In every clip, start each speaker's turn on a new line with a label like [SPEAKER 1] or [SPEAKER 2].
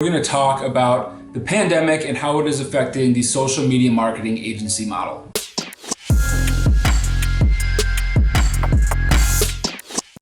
[SPEAKER 1] We're going to talk about the pandemic and how it is affecting the social media marketing agency model.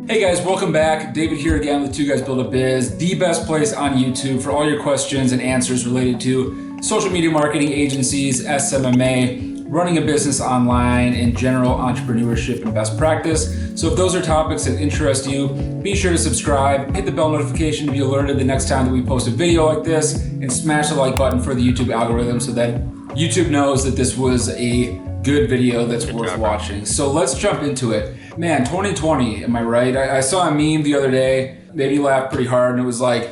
[SPEAKER 1] Hey guys, welcome back. David here again with Two Guys Build a Biz, the best place on YouTube for all your questions and answers related to social media marketing agencies, SMMA, running a business online, and general entrepreneurship and best practice. So if those are topics that interest you, be sure to subscribe, hit the bell notification to be alerted the next time that we post a video like this, and smash the like button for the YouTube algorithm so that YouTube knows that this was a good video that's worth watching. So let's jump into it. Man, 2020, am I right? I saw a meme the other day, made me laugh pretty hard, and it was like,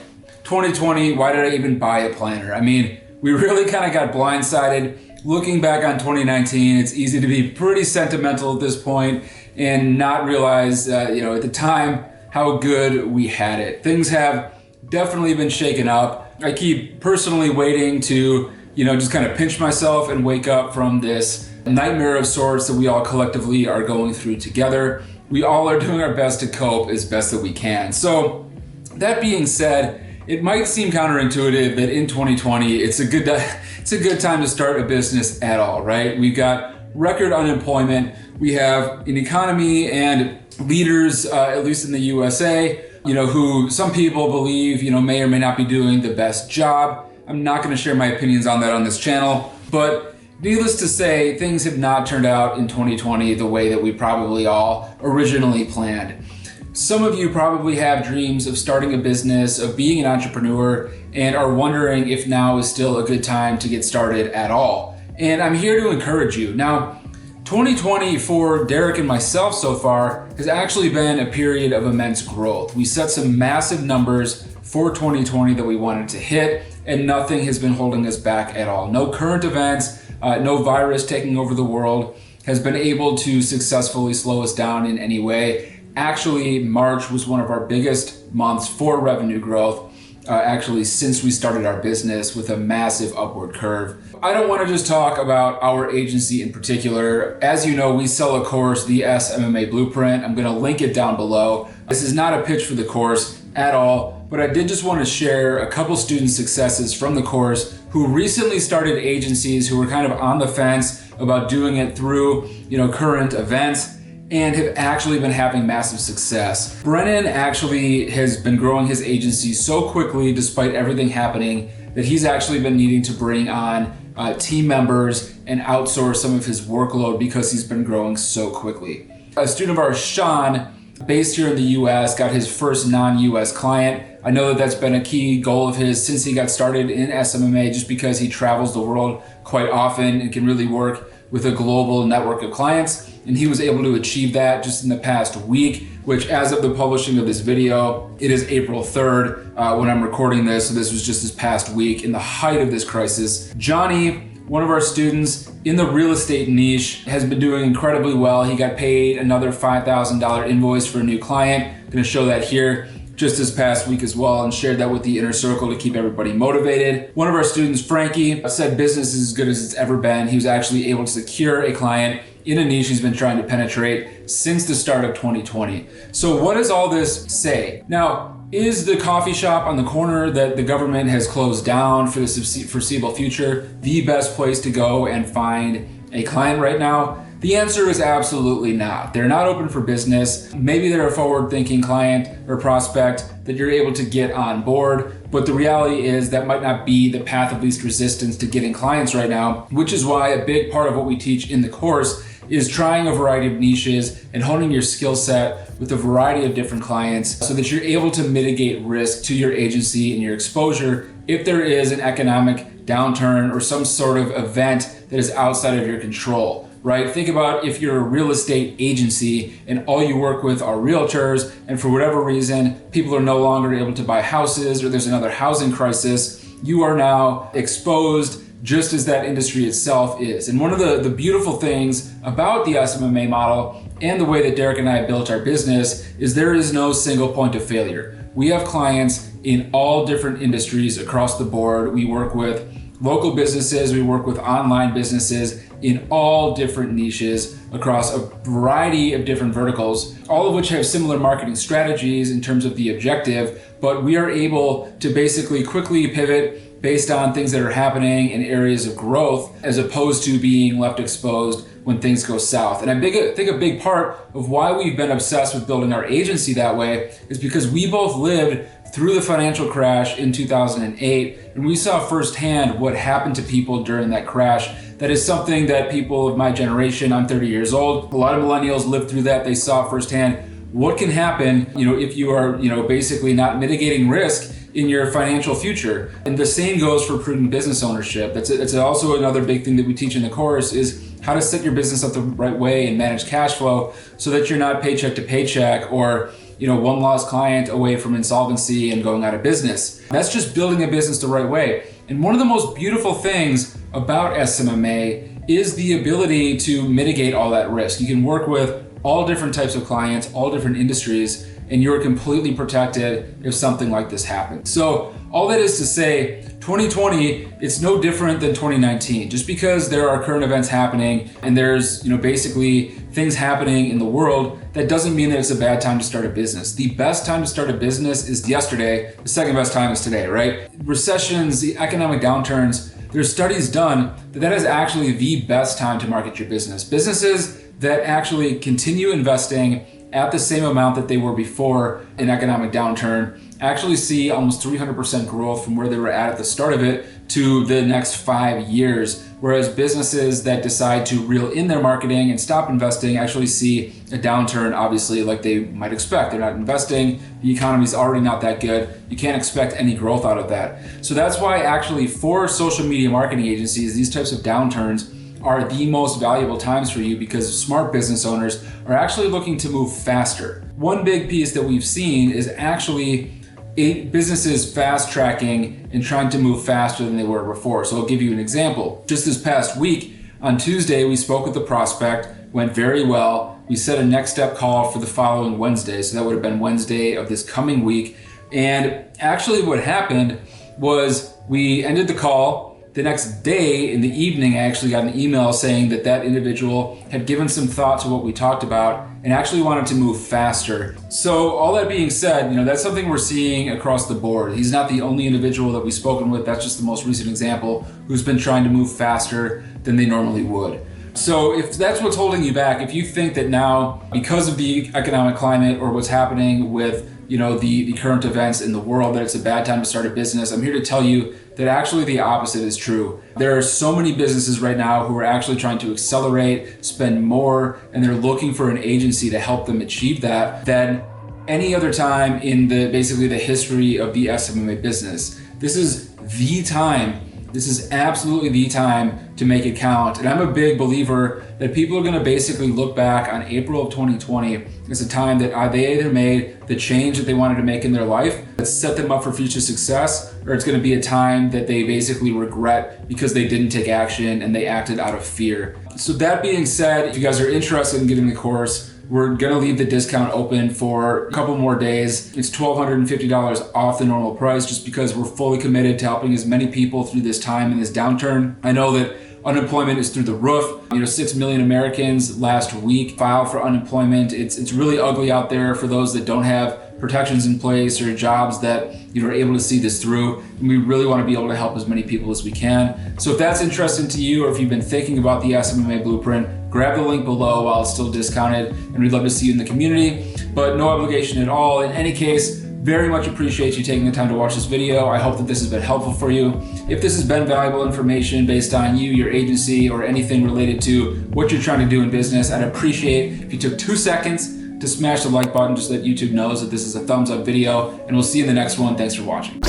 [SPEAKER 1] 2020, why did I even buy a planner? I mean, we really kind of got blindsided. Looking back on 2019, it's easy to be pretty sentimental at this point and not realize, at the time, how good we had it. Things have definitely been shaken up. I keep personally waiting to, just kind of pinch myself and wake up from this nightmare of sorts that we all collectively are going through together. We all are doing our best to cope as best that we can. So that being said, it might seem counterintuitive that in 2020, it's a good time to start a business at all, right? We've got record unemployment. We have an economy and leaders, at least in the USA, who some people believe, may or may not be doing the best job. I'm not going to share my opinions on that on this channel, but needless to say, things have not turned out in 2020 the way that we probably all originally planned. Some of you probably have dreams of starting a business, of being an entrepreneur, and are wondering if now is still a good time to get started at all. And I'm here to encourage you. Now, 2020 for Derek and myself so far has actually been a period of immense growth. We set some massive numbers for 2020 that we wanted to hit, and nothing has been holding us back at all. No current events, no virus taking over the world has been able to successfully slow us down in any way. Actually, March was one of our biggest months for revenue growth, since we started our business, with a massive upward curve. I don't want to just talk about our agency in particular. As you know, we sell a course, the SMMA Blueprint. I'm going to link it down below. This is not a pitch for the course at all, but I did just want to share a couple student successes from the course who recently started agencies, who were kind of on the fence about doing it through, current events, and have actually been having massive success. Brennan actually has been growing his agency so quickly despite everything happening that he's actually been needing to bring on team members and outsource some of his workload because he's been growing so quickly. A student of ours, Sean, based here in the US, got his first non-US client. I know that that's been a key goal of his since he got started in SMMA, just because he travels the world quite often and can really work with a global network of clients. And he was able to achieve that just in the past week, which, as of the publishing of this video, it is April 3rd when I'm recording this. So this was just this past week in the height of this crisis. Johnny, one of our students in the real estate niche, has been doing incredibly well. He got paid another $5,000 invoice for a new client. I'm going to show that here just this past week as well, and shared that with the inner circle to keep everybody motivated. One of our students, Frankie, said business is as good as it's ever been. He was actually able to secure a client in a niche he's been trying to penetrate since the start of 2020. So what does all this say? Now, is the coffee shop on the corner that the government has closed down for the foreseeable future the best place to go and find a client right now? The answer is absolutely not. They're not open for business. Maybe they're a forward-thinking client or prospect that you're able to get on board, but the reality is that might not be the path of least resistance to getting clients right now, which is why a big part of what we teach in the course is trying a variety of niches and honing your skill set with a variety of different clients so that you're able to mitigate risk to your agency and your exposure if there is an economic downturn or some sort of event that is outside of your control. Right? Think about if you're a real estate agency and all you work with are realtors, and for whatever reason, people are no longer able to buy houses, or there's another housing crisis, you are now exposed just as that industry itself is. And one of the beautiful things about the SMMA model and the way that Derek and I built our business is there is no single point of failure. We have clients in all different industries across the board. We work with local businesses, we work with online businesses in all different niches across a variety of different verticals, all of which have similar marketing strategies in terms of the objective, but we are able to basically quickly pivot based on things that are happening in areas of growth as opposed to being left exposed when things go south. And I think a big part of why we've been obsessed with building our agency that way is because we both lived through the financial crash in 2008, and we saw firsthand what happened to people during that crash. That is something that people of my generation, I'm 30 years old, a lot of millennials lived through that. They saw firsthand what can happen, if you are, basically not mitigating risk in your financial future. And the same goes for prudent business ownership. That's also another big thing that we teach in the course is how to set your business up the right way and manage cash flow so that you're not paycheck to paycheck or one lost client away from insolvency and going out of business. That's just building a business the right way. And one of the most beautiful things about SMMA is the ability to mitigate all that risk. You can work with all different types of clients, all different industries, and you're completely protected if something like this happens. So all that is to say, 2020, it's no different than 2019. Just because there are current events happening and there's, basically things happening in the world, that doesn't mean that it's a bad time to start a business. The best time to start a business is yesterday. The second best time is today, right? Recessions, the economic downturns, there's studies done that is actually the best time to market your business. Businesses that actually continue investing at the same amount that they were before an economic downturn actually see almost 300% growth from where they were at the start of it to the next 5 years. Whereas businesses that decide to reel in their marketing and stop investing actually see a downturn, obviously, like they might expect. They're not investing, the economy's already not that good. You can't expect any growth out of that. So that's why actually for social media marketing agencies, these types of downturns are the most valuable times for you because smart business owners are actually looking to move faster. One big piece that we've seen is actually businesses fast tracking and trying to move faster than they were before. So I'll give you an example. Just this past week, on Tuesday, we spoke with the prospect, went very well. We set a next step call for the following Wednesday. So that would have been Wednesday of this coming week. And actually what happened was we ended the call. The next day in the evening, I actually got an email saying that that individual had given some thought to what we talked about and actually wanted to move faster. So all that being said, that's something we're seeing across the board. He's not the only individual that we've spoken with. That's just the most recent example who's been trying to move faster than they normally would. So if that's what's holding you back, if you think that now, because of the economic climate or what's happening with the current events in the world, that it's a bad time to start a business, I'm here to tell you that actually the opposite is true. There are so many businesses right now who are actually trying to accelerate, spend more, and they're looking for an agency to help them achieve that than any other time in basically the history of the SMMA business. This is the time. This is absolutely the time to make it count. And I'm a big believer that people are going to basically look back on April of 2020 as a time that they either made the change that they wanted to make in their life that set them up for future success, or it's going to be a time that they basically regret because they didn't take action and they acted out of fear. So that being said, if you guys are interested in getting the course, we're going to leave the discount open for a couple more days. It's $1,250 off the normal price just because we're fully committed to helping as many people through this time and this downturn. I know that unemployment is through the roof. 6 million Americans last week filed for unemployment. It's really ugly out there for those that don't have protections in place or jobs that are able to see this through. And we really want to be able to help as many people as we can. So if that's interesting to you, or if you've been thinking about the SMMA Blueprint, grab the link below while it's still discounted, and we'd love to see you in the community, but no obligation at all. In any case, very much appreciate you taking the time to watch this video. I hope that this has been helpful for you. If this has been valuable information based on you, your agency, or anything related to what you're trying to do in business, I'd appreciate if you took 2 seconds to smash the like button just so that YouTube knows that this is a thumbs up video, and we'll see you in the next one. Thanks for watching.